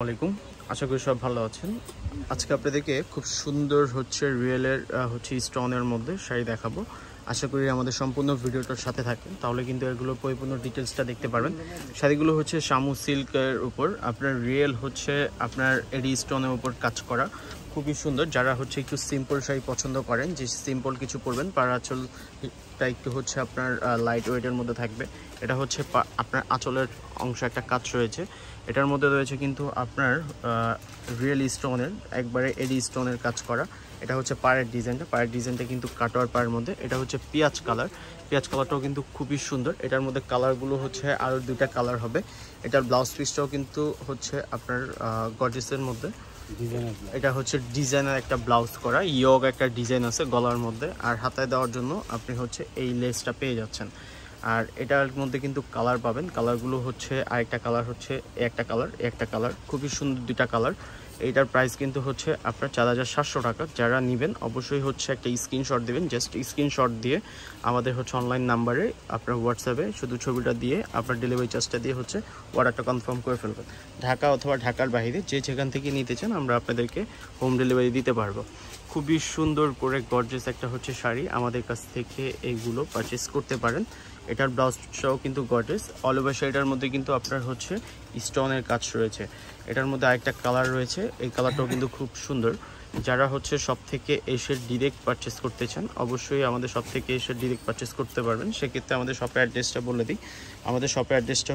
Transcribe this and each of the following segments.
আসসালামাইকুম, আশা করি সব ভালো আছেন। আজকে আপনাদেরকে খুব সুন্দর রিয়েলের স্টোনের মধ্যে শাড়ি দেখাবো। আশা করি আমাদের সম্পূর্ণ ভিডিওটার সাথে থাকবেন, তাহলে কিন্তু এগুলো পরিপূর্ণ ডিটেলসটা দেখতে পারবেন। শাড়িগুলো শামু সিল্কের উপর আপনার রিয়েল আপনার এডি স্টোনের উপর কাজ করা, খুবই সুন্দর। যারা একটু সিম্পল শাড়ি পছন্দ করেন, যে সিম্পল কিছু পরবেন, পাড় আঁচলটা একটু আপনার লাইট ওয়েটের মধ্যে থাকবে। এটা আপনার আঁচলের অংশ একটা কাজ রয়েছে, এটার মধ্যে রয়েছে কিন্তু আপনার রিয়েল স্টোনের একবারে এডি স্টোনের কাজ করা। এটা পাড়ের ডিজাইনটা কিন্তু কাটোয়ার পাড়ের মধ্যে। এটা পেঁয়াজ কালারটাও কিন্তু খুবই সুন্দর। এটার মধ্যে কালারগুলো আরও দুইটা কালার হবে। এটার ব্লাউজ পিসটাও কিন্তু আপনার গর্জিয়াসের মধ্যে। এটা ডিজাইনার একটা ব্লাউজ করা, ইয়োগ একটা ডিজাইন আছে গলার মধ্যে, আর হাতায় দেওয়ার জন্য আপনি এই লেসটা পেয়ে যাচ্ছেন। আর এটার মধ্যে কিন্তু কালার পাবেন, কালারগুলো আরেকটা কালার একটা কালার খুবই সুন্দর, দুইটা কালার। এইটার প্রাইস কিন্তু আপনার 4700 টাকা। যারা নেবেন অবশ্যই একটা স্ক্রিনশট দিবেন। জাস্ট স্ক্রিনশট দিয়ে আমাদের অনলাইন নাম্বারে আপনার হোয়াটসঅ্যাপে শুধু ছবিটা দিয়ে আপনার ডেলিভারি চার্জটা দিয়ে অর্ডারটা কনফার্ম করে ফেলবেন। ঢাকা অথবা ঢাকার বাইরে যে যেখান থেকে নিতে চান আমরা আপনাদেরকে হোম ডেলিভারি দিতে পারবো। খুবই সুন্দর করে গর্জিয়াস একটা শাড়ি, আমাদের কাছ থেকে এইগুলো পারচেস করতে পারেন। এটার ব্লাউজটাও কিন্তু গর্জিয়াস। অল ওভার শাড়িটার মধ্যে কিন্তু আপনার স্টোনের কাজ রয়েছে। এটার মধ্যে আরেকটা কালার রয়েছে, এই কালারটাও কিন্তু খুব সুন্দর। যারা সব থেকে এসে ডিরেক্ট পারচেস করতে চান অবশ্যই আমাদের সব থেকে এসে ডিরেক্ট পারচেস করতে পারবেন। সেক্ষেত্রে আমাদের শপের অ্যাড্রেসটা বলে দিই। আমাদের শপের অ্যাড্রেসটা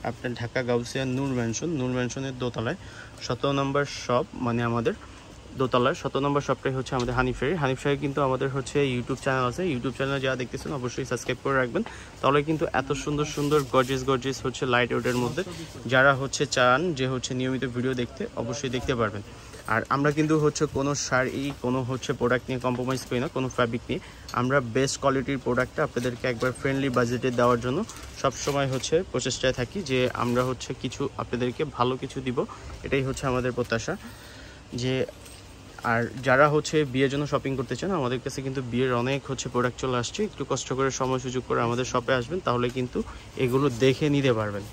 আপনার ঢাকা গাউসিয়া নূর ম্যানশনের দোতলায় 17 নম্বর শপ, মানে আমাদের দোতলার 17 নম্বর শপটাই আমাদের হানিফ শাড়ি কিন্তু আমাদের ইউটিউব চ্যানেল আছে। ইউটিউব চ্যানেলে যারা দেখতেছেন অবশ্যই সাবস্ক্রাইব করে রাখবেন, তাহলে কিন্তু এত সুন্দর সুন্দর গর্জিয়াস লাইট ওয়েটের মধ্যে যারা চান যে নিয়মিত ভিডিও দেখতে অবশ্যই দেখতে পারবেন। আর আমরা কিন্তু কোনো শাড়ি কোনো প্রোডাক্ট নিয়ে কম্প্রোমাইজ করি না, কোনো ফ্যাব্রিক নিয়ে। আমরা বেস্ট কোয়ালিটির প্রোডাক্টটা আপনাদেরকে একবার ফ্রেন্ডলি বাজেটে দেওয়ার জন্য সবসময় প্রচেষ্টায় থাকি যে আমরা কিছু আপনাদেরকে ভালো কিছু দিব, এটাই আমাদের প্রত্যাশা। যে আর যারা বিয়ের জন্য শপিং করতে চান আমাদের কাছে কিন্তু বিয়ের অনেক প্রোডাক্ট চলে আসছে। একটু কষ্ট করে সময় সুযোগ করে আমাদের শপে আসবেন, তাহলে কিন্তু এগুলো দেখে নিতে পারবেন।